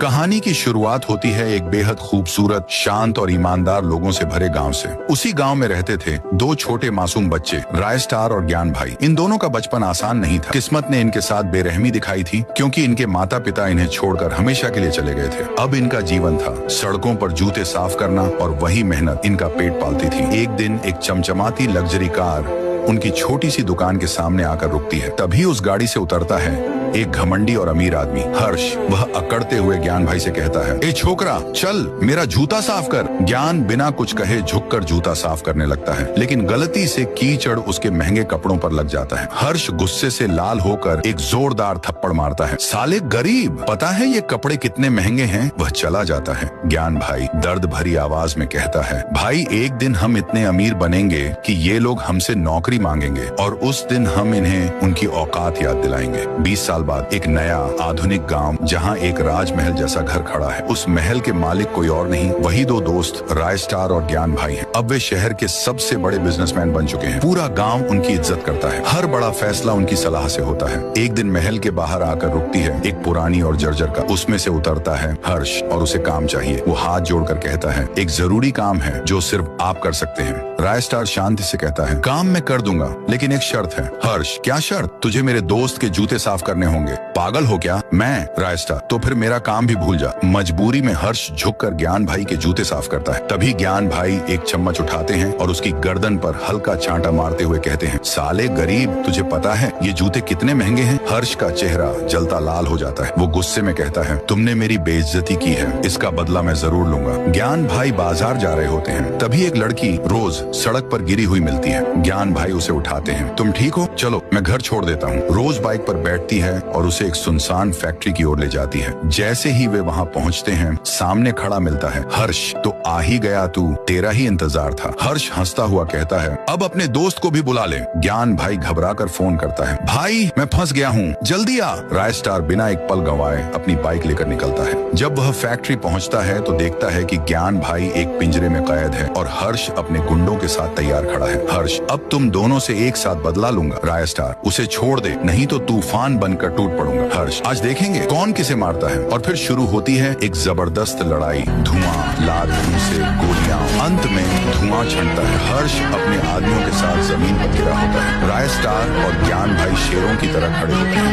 कहानी की शुरुआत होती है एक बेहद खूबसूरत, शांत और ईमानदार लोगों से भरे गांव से। उसी गांव में रहते थे दो छोटे मासूम बच्चे, राय स्टार और ज्ञान भाई। इन दोनों का बचपन आसान नहीं था। किस्मत ने इनके साथ बेरहमी दिखाई थी, क्योंकि इनके माता पिता इन्हें छोड़कर हमेशा के लिए चले गए थे। अब इनका जीवन था सड़कों पर जूते साफ करना, और वही मेहनत इनका पेट पालती थी। एक दिन एक चमचमाती लग्जरी कार उनकी छोटी सी दुकान के सामने आकर रुकती है। तभी उस गाड़ी से उतरता है एक घमंडी और अमीर आदमी, हर्ष। वह अकड़ते हुए ज्ञान भाई से कहता है, ए छोकरा, चल मेरा जूता साफ कर। ज्ञान बिना कुछ कहे झुककर जूता साफ करने लगता है, लेकिन गलती से कीचड़ उसके महंगे कपड़ों पर लग जाता है। हर्ष गुस्से से लाल होकर एक जोरदार थप्पड़ मारता है। साले गरीब, पता है ये कपड़े कितने महंगे हैं? वह चला जाता है। ज्ञान भाई दर्द भरी आवाज में कहता है, भाई एक दिन हम इतने अमीर बनेंगे कि ये लोग हमसे नौकरी मांगेंगे, और उस दिन हम इन्हें उनकी औकात याद दिलाएंगे। 20 साल बाद एक नया आधुनिक गांव, जहां एक राजमहल जैसा घर खड़ा है। उस महल के मालिक कोई और नहीं, वही दो दोस्त राय स्टार और ज्ञान भाई हैं। अब वे शहर के सबसे बड़े बिजनेसमैन बन चुके हैं। पूरा गांव उनकी इज्जत करता है। हर बड़ा फैसला उनकी सलाह से होता है। एक दिन महल के बाहर आकर रुकती है एक पुरानी और जर्जर कार। उसमें से उतरता है हर्ष और उसे काम चाहिए। वो हाथ जोड़कर कहता है, एक जरूरी काम है जो सिर्फ आप कर सकते हैं। राय स्टार शांति से कहता है, काम मैं कर दूंगा, लेकिन एक शर्त है। हर्ष, क्या शर्त? तुझे मेरे दोस्त के जूते साफ करने होंगे। पागल हो क्या? मैं? राय स्टार, तो फिर मेरा काम भी भूल जा। मजबूरी में हर्ष झुककर ज्ञान भाई के जूते साफ करता है। तभी ज्ञान भाई एक चम्मच उठाते हैं और उसकी गर्दन पर हल्का चांटा मारते हुए कहते हैं, साले गरीब, तुझे पता है ये जूते कितने महंगे हैं? हर्ष का चेहरा जलता लाल हो जाता है। वो गुस्से में कहता है, तुमने मेरी बेइज्जती की है, इसका बदला मैं जरूर लूंगा। ज्ञान भाई बाजार जा रहे होते हैं। तभी एक लड़की रोज सड़क पर गिरी हुई मिलती है। ज्ञान भाई उसे उठाते हैं। तुम ठीक हो? चलो मैं घर छोड़ देता हूँ। रोज बाइक पर बैठती है और उसे एक सुनसान फैक्ट्री की ओर ले जाती है। जैसे ही वे वहाँ पहुँचते हैं, सामने खड़ा मिलता है हर्ष। तो आ ही गया तू, तेरा ही इंतजार था। हर्ष हंसता हुआ कहता है, अब अपने दोस्त को भी बुला ले। ज्ञान भाई घबराकर फोन करता है, भाई मैं फंस गया हूँ, जल्दी आ। राय स्टार बिना एक पल गंवाए अपनी बाइक लेकर निकलता है। जब वह फैक्ट्री पहुँचता है तो देखता है कि ज्ञान भाई एक पिंजरे में कैद है और हर्ष अपने गुंडों के साथ तैयार खड़ा है। हर्ष, अब तुम दोनों से एक साथ बदला लूंगा। राय स्टार, उसे छोड़ दे, नहीं तो तूफान बनकर टूट पड़ूंगा। हर्ष, आज देखेंगे कौन किसे मारता है। और फिर शुरू होती है एक जबरदस्त लड़ाई। धुआं, लाल से गोलियां, अंत में धुआं छंटता है। हर्ष अपने आदमियों के साथ जमीन पर गिरा होता है। राय स्टार और ज्ञान भाई शेरों की तरह खड़े होते हैं।